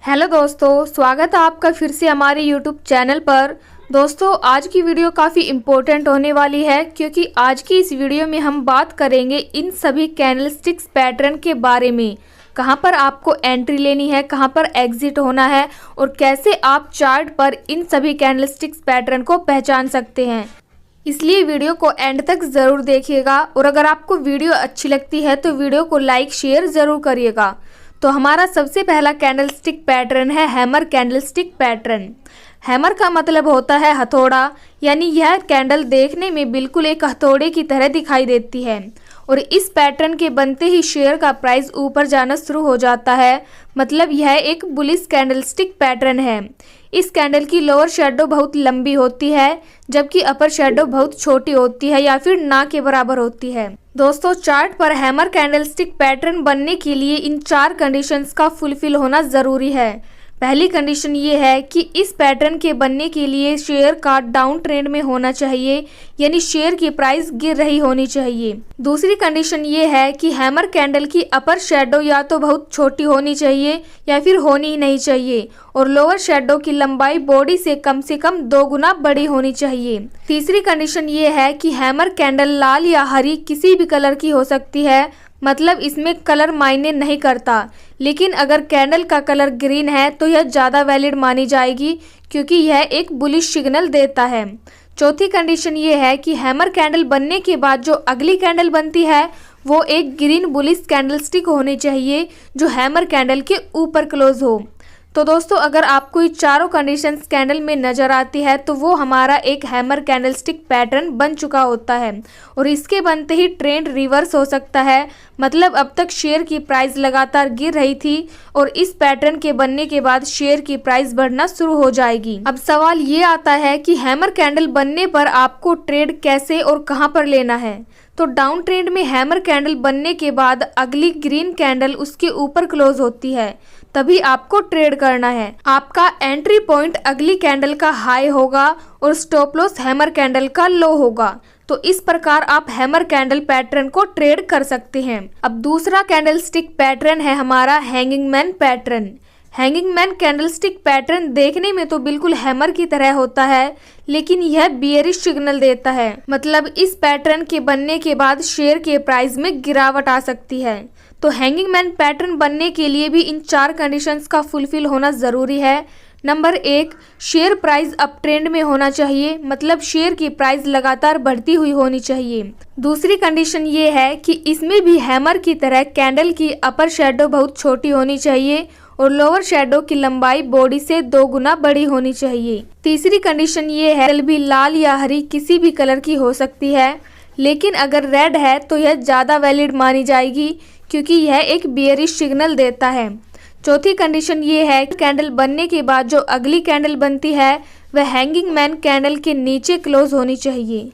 Hello दोस्तों, स्वागत है आपका फिर से हमारे यूट्यूब चैनल पर। दोस्तों, आज की वीडियो काफ़ी इम्पोर्टेंट होने वाली है क्योंकि आज की इस वीडियो में हम बात करेंगे इन सभी कैंडलस्टिक्स पैटर्न के बारे में। कहां पर आपको एंट्री लेनी है, कहां पर एग्जिट होना है और कैसे आप चार्ट पर इन सभी कैंडलस्टिक्स पैटर्न को पहचान सकते हैं। इसलिए वीडियो को एंड तक ज़रूर देखिएगा और अगर आपको वीडियो अच्छी लगती है तो वीडियो को लाइक शेयर ज़रूर करिएगा। तो हमारा सबसे पहला कैंडलस्टिक पैटर्न है हैमर कैंडलस्टिक पैटर्न। हैमर का मतलब होता है हथौड़ा, यानी यह कैंडल देखने में बिल्कुल एक हथौड़े की तरह दिखाई देती है और इस पैटर्न के बनते ही शेयर का प्राइस ऊपर जाना शुरू हो जाता है। मतलब यह एक बुलिश कैंडलस्टिक पैटर्न है। इस कैंडल की लोअर शेडो बहुत लंबी होती है जबकि अपर शेडो बहुत छोटी होती है या फिर ना के बराबर होती है। दोस्तों, चार्ट पर हैमर कैंडलस्टिक पैटर्न बनने के लिए इन 4 कंडीशंस का फुलफिल होना ज़रूरी है। पहली कंडीशन ये है कि इस पैटर्न के बनने के लिए शेयर का डाउन ट्रेंड में होना चाहिए, यानी शेयर की प्राइस गिर रही होनी चाहिए। दूसरी कंडीशन ये है कि हैमर कैंडल की अपर शेडो या तो बहुत छोटी होनी चाहिए या फिर होनी ही नहीं चाहिए और लोअर शेडो की लंबाई बॉडी से कम 2 गुना बड़ी होनी चाहिए। तीसरी कंडीशन ये है कि हैमर कैंडल लाल या हरी किसी भी कलर की हो सकती है, मतलब इसमें कलर मायने नहीं करता, लेकिन अगर कैंडल का कलर ग्रीन है तो यह ज़्यादा वैलिड मानी जाएगी क्योंकि यह एक बुलिश सिग्नल देता है। चौथी कंडीशन ये है कि हैमर कैंडल बनने के बाद जो अगली कैंडल बनती है वो एक ग्रीन बुलिश कैंडलस्टिक होनी चाहिए जो हैमर कैंडल के ऊपर क्लोज हो। तो दोस्तों, अगर आपको ये चारों कंडीशंस कैंडल में नज़र आती है तो वो हमारा एक हैमर कैंडलस्टिक पैटर्न बन चुका होता है और इसके बनते ही ट्रेंड रिवर्स हो सकता है। मतलब अब तक शेयर की प्राइस लगातार गिर रही थी और इस पैटर्न के बनने के बाद शेयर की प्राइस बढ़ना शुरू हो जाएगी। अब सवाल ये आता है कि हैमर कैंडल बनने पर आपको ट्रेड कैसे और कहाँ पर लेना है। तो डाउन ट्रेंड में हैमर कैंडल बनने के बाद अगली ग्रीन कैंडल उसके ऊपर क्लोज होती है, तभी आपको ट्रेड करना है। आपका एंट्री पॉइंट अगली कैंडल का हाई होगा और स्टॉप लॉस हैमर कैंडल का लो होगा। तो इस प्रकार आप हैमर कैंडल पैटर्न को ट्रेड कर सकते हैं। अब दूसरा कैंडलस्टिक पैटर्न है हमारा hanging man pattern. Hanging man candlestick pattern देखने में तो बिल्कुल हैमर की तरह होता है, लेकिन यह बियरिश सिग्नल देता है। मतलब इस पैटर्न के बनने के बाद शेयर के प्राइस में गिरावट आ सकती है। तो हैंगिंग मैन पैटर्न बनने के लिए भी इन 4 कंडीशंस का फुलफिल होना ज़रूरी है। Number 1, share price up trend में होना चाहिए, मतलब शेयर की प्राइस लगातार बढ़ती हुई होनी चाहिए। दूसरी कंडीशन ये है कि इसमें भी हैमर की तरह कैंडल की अपर शेडो बहुत छोटी होनी चाहिए और लोअर शेडो की लंबाई बॉडी से 2 गुना बड़ी होनी चाहिए। तीसरी कंडीशन ये है कैंडल भी लाल या हरी किसी भी कलर की हो सकती है, लेकिन अगर रेड है तो यह ज़्यादा वैलिड मानी जाएगी क्योंकि यह एक बियरिश सिग्नल देता है। चौथी कंडीशन ये है कि कैंडल बनने के बाद जो अगली कैंडल बनती है वह हैंगिंग मैन कैंडल के नीचे क्लोज होनी चाहिए।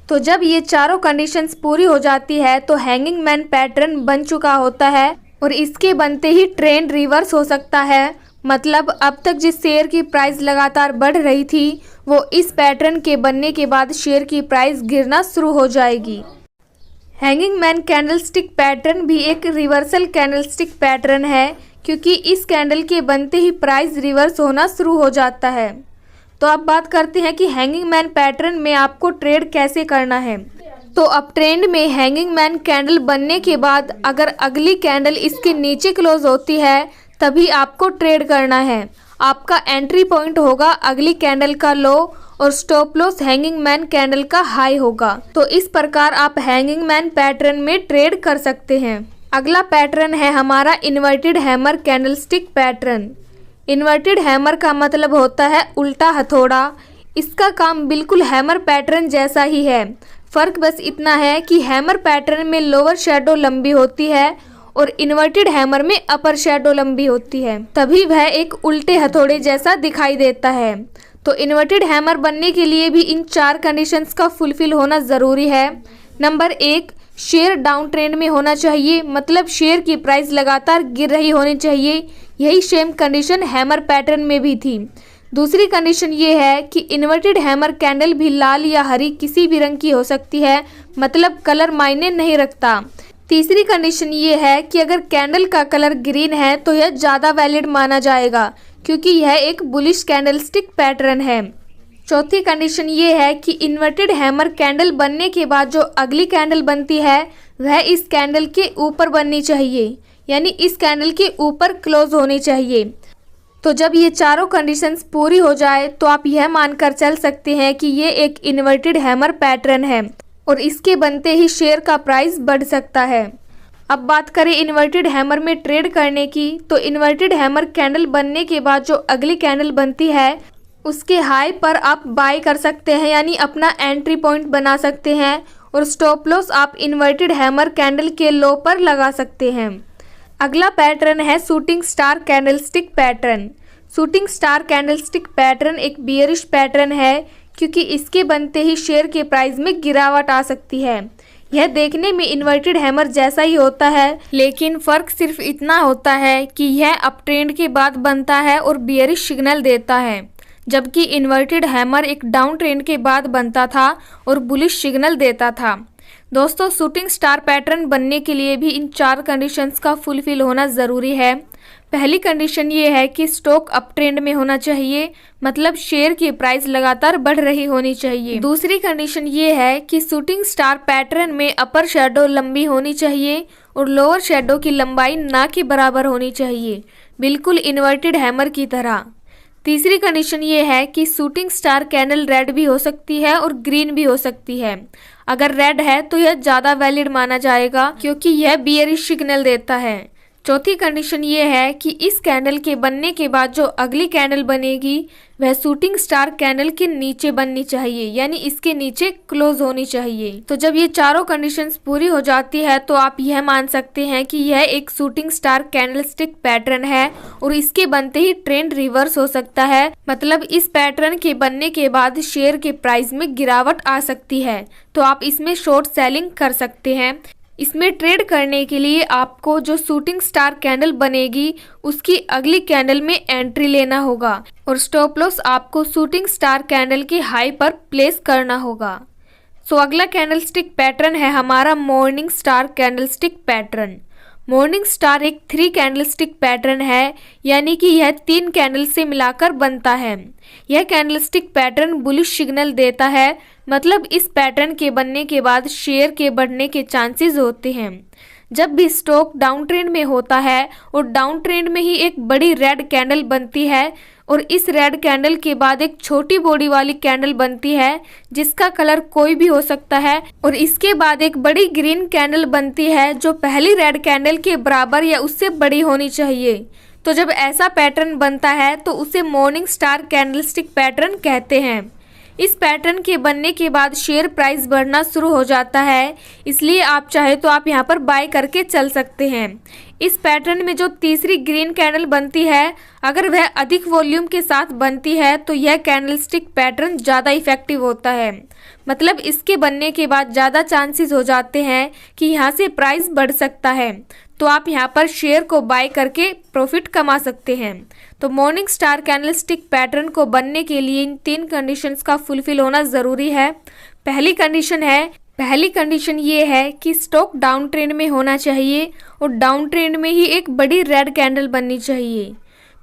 तो जब ये चारों कंडीशंस पूरी हो जाती है तो हैंगिंग मैन पैटर्न बन चुका होता है और इसके बनते ही ट्रेंड रिवर्स हो सकता है। मतलब अब तक जिस शेयर की प्राइस लगातार बढ़ रही थी वो इस पैटर्न के बनने के बाद शेयर की प्राइस गिरना शुरू हो जाएगी। हैंगिंग मैन कैंडलस्टिक पैटर्न भी एक रिवर्सल कैंडलस्टिक पैटर्न है क्योंकि इस कैंडल के बनते ही प्राइस रिवर्स होना शुरू हो जाता है। तो अब बात करते हैं कि हैंगिंग मैन पैटर्न में आपको ट्रेड कैसे करना है। तो अप ट्रेंड में हैंगिंग मैन कैंडल बनने के बाद अगर अगली कैंडल इसके नीचे क्लोज होती है तभी आपको ट्रेड करना है। आपका एंट्री पॉइंट होगा अगली कैंडल का लो और stop loss hanging man candle का हाई होगा। तो इस प्रकार आप हैंगिंग मैन पैटर्न में ट्रेड कर सकते हैं। अगला पैटर्न है हमारा inverted hammer candlestick pattern. Inverted hammer का मतलब होता है उल्टा हथौड़ा। इसका काम बिल्कुल हैमर पैटर्न जैसा ही है, फर्क बस इतना है कि हैमर पैटर्न में लोअर शेडो लंबी होती है और इन्वर्टेड हैमर में अपर शेडो लंबी होती है, तभी वह एक उल्टे हथौड़े जैसा दिखाई देता है। तो इन्वर्टेड हैमर बनने के लिए भी इन 4 कंडीशंस का फुलफिल होना ज़रूरी है। नंबर 1, शेयर डाउन ट्रेंड में होना चाहिए, मतलब शेयर की प्राइस लगातार गिर रही होनी चाहिए। यही सेम कंडीशन हैमर पैटर्न में भी थी। दूसरी कंडीशन ये है कि इन्वर्टेड हैमर कैंडल भी लाल या हरी किसी भी रंग की हो सकती है, मतलब कलर मायने नहीं रखता। तीसरी कंडीशन ये है कि अगर कैंडल का कलर ग्रीन है तो यह ज़्यादा वैलिड माना जाएगा क्योंकि यह एक बुलिश कैंडलस्टिक पैटर्न है। चौथी कंडीशन ये है कि इन्वर्टेड हैमर कैंडल बनने के बाद जो अगली कैंडल बनती है वह इस कैंडल के ऊपर बननी चाहिए, यानी इस कैंडल के ऊपर क्लोज होनी चाहिए। तो जब ये चारों कंडीशंस पूरी हो जाए तो आप यह मानकर चल सकते हैं कि ये एक इन्वर्टेड हैमर पैटर्न है और इसके बनते ही शेयर का प्राइस बढ़ सकता है। अब बात करें इन्वर्टेड हैमर में ट्रेड करने की, तो इन्वर्टेड हैमर कैंडल बनने के बाद जो अगली कैंडल बनती है उसके हाई पर आप बाय कर सकते हैं, यानी अपना एंट्री पॉइंट बना सकते हैं और स्टॉप लॉस आप इन्वर्टेड हैमर कैंडल के लो पर लगा सकते हैं। अगला पैटर्न है shooting star candlestick pattern. Shooting star candlestick pattern एक बियरिश पैटर्न है क्योंकि इसके बनते ही शेयर के प्राइस में गिरावट आ सकती है। यह देखने में इन्वर्टेड हैमर जैसा ही होता है, लेकिन फ़र्क सिर्फ इतना होता है कि यह अप ट्रेंड के बाद बनता है और बियरिश सिग्नल देता है, जबकि इन्वर्टेड हैमर एक डाउन ट्रेंड के बाद बनता था और बुलिश सिग्नल देता था। दोस्तों, शूटिंग स्टार पैटर्न बनने के लिए भी इन 4 कंडीशंस का फुलफिल होना ज़रूरी है। पहली कंडीशन ये है कि स्टॉक अप ट्रेंड में होना चाहिए, मतलब शेयर की प्राइस लगातार बढ़ रही होनी चाहिए। दूसरी कंडीशन ये है कि शूटिंग स्टार पैटर्न में अपर शैडो लंबी होनी चाहिए और लोअर शैडो की लंबाई ना के बराबर होनी चाहिए, बिल्कुल इन्वर्टेड हैमर की तरह। तीसरी कंडीशन ये है कि शूटिंग स्टार कैंडल रेड भी हो सकती है और ग्रीन भी हो सकती है। अगर रेड है तो यह ज़्यादा वैलिड माना जाएगा क्योंकि यह बियरिश सिग्नल देता है। चौथी कंडीशन ये है कि इस कैंडल के बनने के बाद जो अगली कैंडल बनेगी वह शूटिंग स्टार कैंडल के नीचे बननी चाहिए, यानी इसके नीचे क्लोज होनी चाहिए। तो जब ये चारों कंडीशंस पूरी हो जाती है तो आप यह मान सकते हैं कि यह एक शूटिंग स्टार कैंडलस्टिक पैटर्न है और इसके बनते ही ट्रेंड रिवर्स हो सकता है, मतलब इस पैटर्न के बनने के बाद शेयर के प्राइस में गिरावट आ सकती है, तो आप इसमें शॉर्ट सेलिंग कर सकते हैं। इसमें ट्रेड करने के लिए आपको जो शूटिंग स्टार कैंडल बनेगी उसकी अगली कैंडल में एंट्री लेना होगा और स्टॉप लॉस आपको शूटिंग स्टार कैंडल के हाई पर प्लेस करना होगा। सो अगला कैंडलस्टिक पैटर्न है हमारा morning star candlestick pattern. Morning star एक 3 कैंडलस्टिक पैटर्न है, यानी कि यह 3 कैंडल से मिलाकर बनता है। यह कैंडलस्टिक पैटर्न बुलिश सिग्नल देता है, मतलब इस पैटर्न के बनने के बाद शेयर के बढ़ने के चांसेस होते हैं। जब भी स्टॉक डाउन ट्रेंड में होता है और डाउन ट्रेंड में ही एक बड़ी रेड कैंडल बनती है और इस रेड कैंडल के बाद एक छोटी बॉडी वाली कैंडल बनती है जिसका कलर कोई भी हो सकता है और इसके बाद एक बड़ी ग्रीन कैंडल बनती है जो पहली रेड कैंडल के बराबर या उससे बड़ी होनी चाहिए। तो जब ऐसा पैटर्न बनता है तो उसे मॉर्निंग स्टार कैंडलस्टिक पैटर्न कहते हैं। इस पैटर्न के बनने के बाद शेयर प्राइस बढ़ना शुरू हो जाता है, इसलिए आप चाहे तो आप यहाँ पर बाय करके चल सकते हैं। इस पैटर्न में जो तीसरी ग्रीन कैंडल बनती है, अगर वह अधिक वॉल्यूम के साथ बनती है तो यह कैंडलस्टिक पैटर्न ज़्यादा इफेक्टिव होता है, मतलब इसके बनने के बाद ज़्यादा चांसेस हो जाते हैं कि यहाँ से प्राइस बढ़ सकता है, तो आप यहाँ पर शेयर को बाय करके प्रॉफिट कमा सकते हैं। तो मॉर्निंग स्टार कैंडलस्टिक पैटर्न को बनने के लिए इन 3 कंडीशंस का फुलफिल होना ज़रूरी है। पहली कंडीशन ये है कि स्टॉक डाउन ट्रेंड में होना चाहिए और डाउन ट्रेंड में ही एक बड़ी रेड कैंडल बननी चाहिए।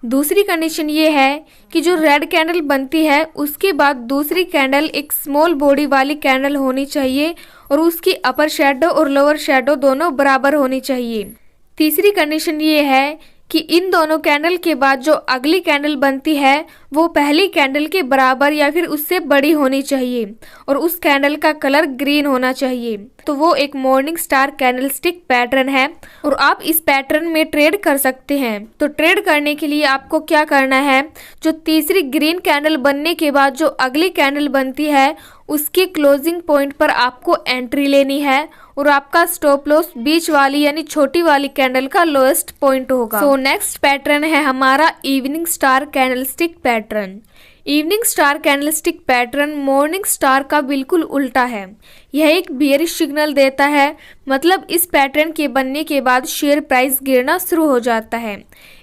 दूसरी कंडीशन ये है कि जो रेड कैंडल बनती है उसके बाद दूसरी कैंडल एक स्मॉल बॉडी वाली कैंडल होनी चाहिए और उसकी अपर शेडो और लोअर शेडो दोनों बराबर होनी चाहिए। तीसरी कंडीशन ये है कि इन दोनों कैंडल के बाद जो अगली कैंडल बनती है वो पहली कैंडल के बराबर या फिर उससे बड़ी होनी चाहिए और उस कैंडल का कलर ग्रीन होना चाहिए, तो वो एक मॉर्निंग स्टार कैंडलस्टिक पैटर्न है और आप इस पैटर्न में ट्रेड कर सकते हैं। तो ट्रेड करने के लिए आपको क्या करना है, जो तीसरी ग्रीन कैंडल बनने के बाद जो अगली कैंडल बनती है उसके क्लोजिंग पॉइंट पर आपको एंट्री लेनी है और आपका स्टॉप लॉस बीच वाली यानी छोटी वाली कैंडल का लोएस्ट पॉइंट होगा। सो नेक्स्ट पैटर्न है हमारा evening star candlestick pattern. Evening star candlestick pattern morning star का बिल्कुल उल्टा है। यह एक बेयरिश सिग्नल देता है, मतलब इस पैटर्न के बनने के बाद शेयर प्राइस गिरना शुरू हो जाता है।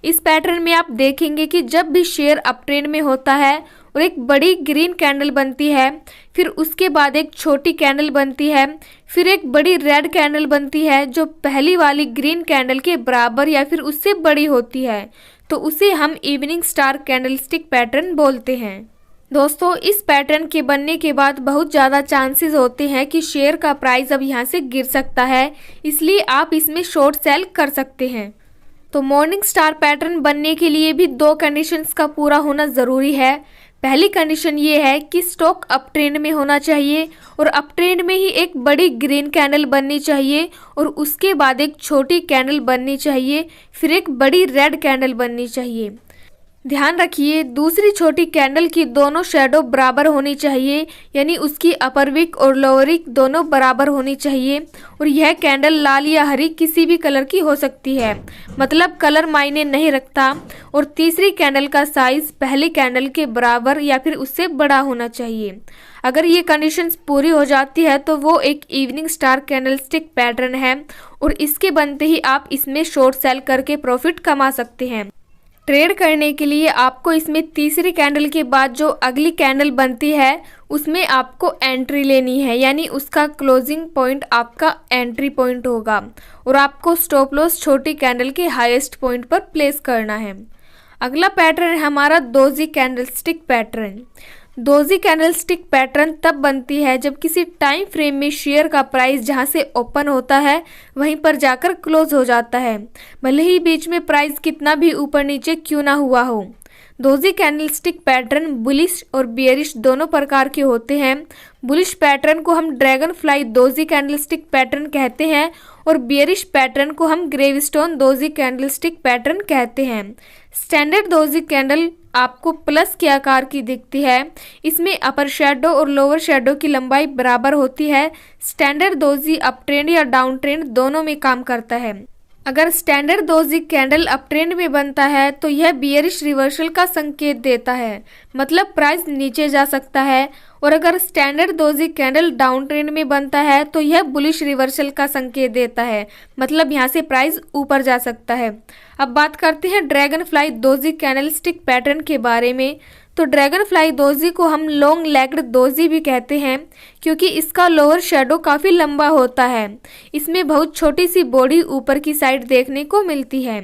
इस पैटर्न में आप देखेंगे कि जब भी शेयर अप ट्रेंड में होता है और एक बड़ी ग्रीन कैंडल बनती है, फिर उसके बाद एक छोटी कैंडल बनती है, फिर एक बड़ी रेड कैंडल बनती है जो पहली वाली ग्रीन कैंडल के बराबर या फिर उससे बड़ी होती है, तो उसे हम इवनिंग स्टार कैंडलस्टिक पैटर्न बोलते हैं। दोस्तों, इस पैटर्न के बनने के बाद बहुत ज़्यादा चांसेस होते हैं कि शेयर का प्राइस अब यहाँ से गिर सकता है, इसलिए आप इसमें शॉर्ट सेल कर सकते हैं। तो मॉर्निंग स्टार पैटर्न बनने के लिए भी दो कंडीशंस का पूरा होना ज़रूरी है। पहली कंडीशन ये है कि स्टॉक अप ट्रेंड में होना चाहिए और अप ट्रेंड में ही एक बड़ी ग्रीन कैंडल बननी चाहिए और उसके बाद एक छोटी कैंडल बननी चाहिए, फिर एक बड़ी रेड कैंडल बननी चाहिए। ध्यान रखिए, दूसरी छोटी कैंडल की दोनों शेडो बराबर होनी चाहिए, यानी उसकी अपर विक और लोअर विक दोनों बराबर होनी चाहिए और यह कैंडल लाल या हरी किसी भी कलर की हो सकती है, मतलब कलर मायने नहीं रखता। और तीसरी कैंडल का साइज पहली कैंडल के बराबर या फिर उससे बड़ा होना चाहिए। अगर ये कंडीशंस पूरी हो जाती है तो वो एक इवनिंग स्टार कैंडलस्टिक पैटर्न है और इसके बनते ही आप इसमें शॉर्ट सेल करके प्रॉफिट कमा सकते हैं। ट्रेड करने के लिए आपको इसमें तीसरी कैंडल के बाद जो अगली कैंडल बनती है उसमें आपको एंट्री लेनी है, यानी उसका क्लोजिंग पॉइंट आपका एंट्री पॉइंट होगा और आपको स्टॉप लॉस छोटी कैंडल के हाईएस्ट पॉइंट पर प्लेस करना है। अगला पैटर्न है हमारा doji candlestick pattern. Doji candlestick pattern तब बनती है जब किसी टाइम फ्रेम में शेयर का प्राइस जहां से ओपन होता है वहीं पर जाकर क्लोज हो जाता है, भले ही बीच में प्राइस कितना भी ऊपर नीचे क्यों ना हुआ हो। दोजी कैंडलस्टिक पैटर्न बुलिश और बियरिश दोनों प्रकार के होते हैं। बुलिश पैटर्न को हम dragon fly doji candlestick pattern कहते हैं और बियरिश पैटर्न को हम ग्रेवस्टोन दोजी कैंडलस्टिक पैटर्न कहते हैं। स्टैंडर्ड दोजी कैंडल आपको प्लस के आकार की दिखती है। इसमें अपर शेडो और लोअर शेडो की लंबाई बराबर होती है। स्टैंडर्ड दोजी अप ट्रेंड या डाउन ट्रेंड दोनों में काम करता है। अगर standard doji candle up trend में बनता है तो यह बियरिश रिवर्सल का संकेत देता है, मतलब प्राइस नीचे जा सकता है। और अगर standard doji candle down trend में बनता है तो यह बुलिश रिवर्सल का संकेत देता है, मतलब यहाँ से प्राइस ऊपर जा सकता है। अब बात करते हैं dragon fly doji candlestick pattern के बारे में। तो ड्रैगन फ्लाई दोजी को हम लॉन्ग लेग्ड दोजी भी कहते हैं क्योंकि इसका लोअर शेडो काफ़ी लंबा होता है। इसमें बहुत छोटी सी बॉडी ऊपर की साइड देखने को मिलती है।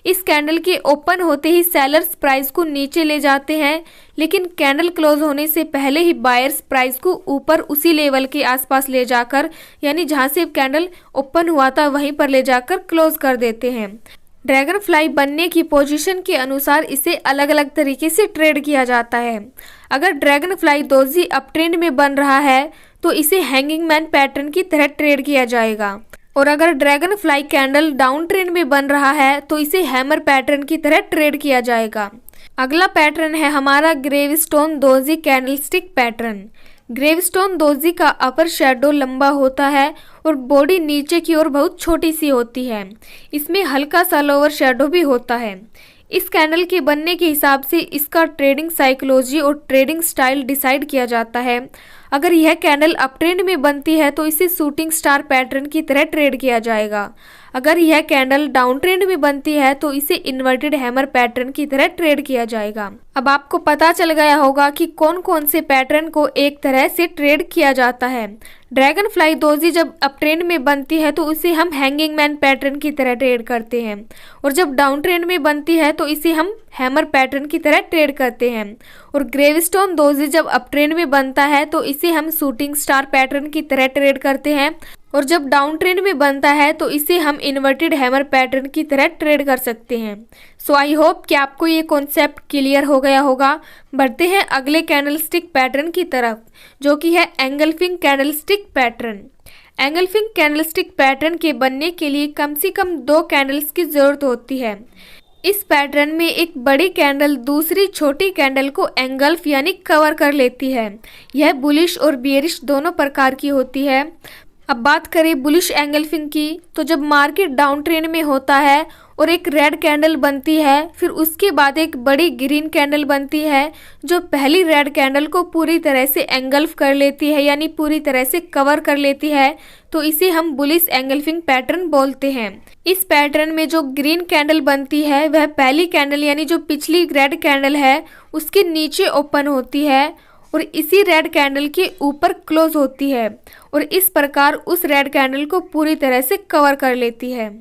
इस कैंडल के ओपन होते ही सेलर्स प्राइस को नीचे ले जाते हैं, लेकिन कैंडल क्लोज होने से पहले ही बायर्स प्राइस को ऊपर उसी लेवल के आसपास ले जाकर, यानी जहां से कैंडल ओपन हुआ था वहीं पर ले जाकर क्लोज कर देते हैं। ड्रैगन फ्लाई बनने की पोजीशन के अनुसार इसे अलग अलग तरीके से ट्रेड किया जाता है। अगर dragon fly doji up trend में बन रहा है तो इसे हैंगिंग मैन पैटर्न की तरह ट्रेड किया जाएगा, और अगर dragon fly candle down trend में बन रहा है तो इसे हैमर पैटर्न की तरह ट्रेड किया जाएगा। अगला पैटर्न है हमारा gravestone doji candlestick pattern. Gravestone doji का अपर शेडो लंबा होता है और बॉडी नीचे की ओर बहुत छोटी सी होती है। इसमें हल्का सा लोअर शेडो भी होता है। इस कैंडल के बनने के हिसाब से इसका ट्रेडिंग साइकोलॉजी और ट्रेडिंग स्टाइल डिसाइड किया जाता है। अगर यह कैंडल अप ट्रेंड में बनती है तो इसे शूटिंग स्टार पैटर्न की तरह ट्रेड किया जाएगा। अगर यह कैंडल डाउन ट्रेंड में बनती है तो इसे इन्वर्टेड हैमर पैटर्न की तरह ट्रेड किया जाएगा। अब आपको पता चल गया होगा कि कौन कौन से पैटर्न को एक तरह से ट्रेड किया जाता है। ड्रैगन फ्लाई दोजी जब अप ट्रेंड में बनती है तो इसे हम हैंगिंग मैन पैटर्न की तरह ट्रेड करते हैं, और जब डाउन ट्रेंड में बनती है तो इसे हम हैमर पैटर्न की तरह ट्रेड करते हैं। और ग्रेवस्टोन दोजी जब अप ट्रेंड में बनता है तो इसे हम शूटिंग स्टार पैटर्न की तरह ट्रेड करते हैं, और जब डाउन ट्रेंड में बनता है तो इसे हम इन्वर्टेड हैमर पैटर्न की तरह ट्रेड कर सकते हैं। सो आई होप कि आपको ये कॉन्सेप्ट क्लियर हो गया होगा। बढ़ते हैं अगले कैंडलस्टिक पैटर्न की तरफ, जो कि है engulfing candlestick pattern. Engulfing candlestick pattern के बनने के लिए कम से कम 2 कैंडल्स की जरूरत होती है। इस पैटर्न में एक बड़ी कैंडल दूसरी छोटी कैंडल को एंगल्फ यानी कवर कर लेती है। यह बुलिश और बियरिश दोनों प्रकार की होती है। अब बात करें बुलिश एंगल्फिंग की, तो जब मार्केट डाउन ट्रेंड में होता है और एक रेड कैंडल बनती है, फिर उसके बाद एक बड़ी ग्रीन कैंडल बनती है जो पहली रेड कैंडल को पूरी तरह से एंगल्फ कर लेती है, यानी पूरी तरह से कवर कर लेती है, तो इसे हम बुलिश एंगल्फिंग पैटर्न बोलते हैं। इस पैटर्न में जो ग्रीन कैंडल बनती है वह पहली कैंडल यानी जो पिछली रेड कैंडल है उसके नीचे ओपन होती है और इसी रेड कैंडल के ऊपर क्लोज होती है और इस प्रकार उस रेड कैंडल को पूरी तरह से कवर कर लेती है।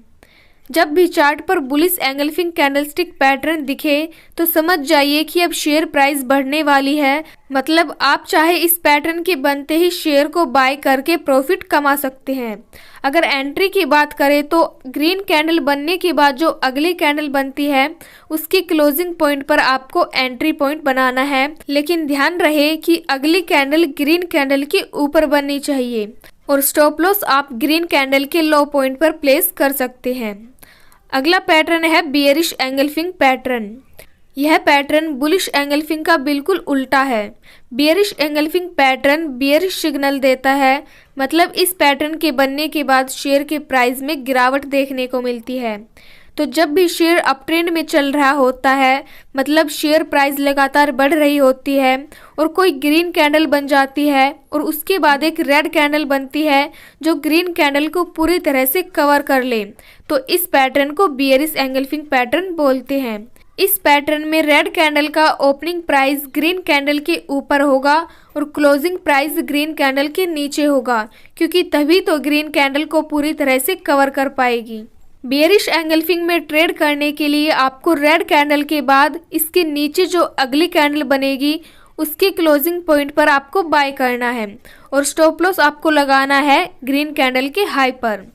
जब भी चार्ट पर बुलिश एंगल्फिंग कैंडलस्टिक पैटर्न दिखे तो समझ जाइए कि अब शेयर प्राइस बढ़ने वाली है, मतलब आप चाहे इस पैटर्न के बनते ही शेयर को बाय करके प्रॉफिट कमा सकते हैं। अगर एंट्री की बात करें तो ग्रीन कैंडल बनने के बाद जो अगली कैंडल बनती है उसकी क्लोजिंग पॉइंट पर आपको एंट्री पॉइंट बनाना है, लेकिन ध्यान रहे कि अगली कैंडल ग्रीन कैंडल के ऊपर बननी चाहिए और स्टॉप लॉस आप ग्रीन कैंडल के लो पॉइंट पर प्लेस कर सकते हैं। अगला पैटर्न है बियरिश एंगल्फिंग पैटर्न। यह पैटर्न बुलिश एंगल्फिंग का बिल्कुल उल्टा है। Bearish engulfing pattern bearish signal देता है, मतलब इस पैटर्न के बनने के बाद शेयर के प्राइस में गिरावट देखने को मिलती है। तो जब भी शेयर अप ट्रेंड में चल रहा होता है, मतलब शेयर प्राइस लगातार बढ़ रही होती है और कोई ग्रीन कैंडल बन जाती है और उसके बाद एक रेड कैंडल बनती है जो ग्रीन कैंडल को पूरी तरह से कवर कर ले, तो इस पैटर्न को बियरिश एंगल्फिंग पैटर्न बोलते हैं। इस पैटर्न में रेड कैंडल का ओपनिंग प्राइस ग्रीन कैंडल के ऊपर होगा और क्लोजिंग प्राइस ग्रीन कैंडल के नीचे होगा, क्योंकि तभी तो ग्रीन कैंडल को पूरी तरह से कवर कर पाएगी। बियरिश एंगल्फिंग में ट्रेड करने के लिए आपको रेड कैंडल के बाद इसके नीचे जो अगली कैंडल बनेगी उसके क्लोजिंग पॉइंट पर आपको बाय करना है और स्टॉप लॉस आपको लगाना है ग्रीन कैंडल के हाई पर।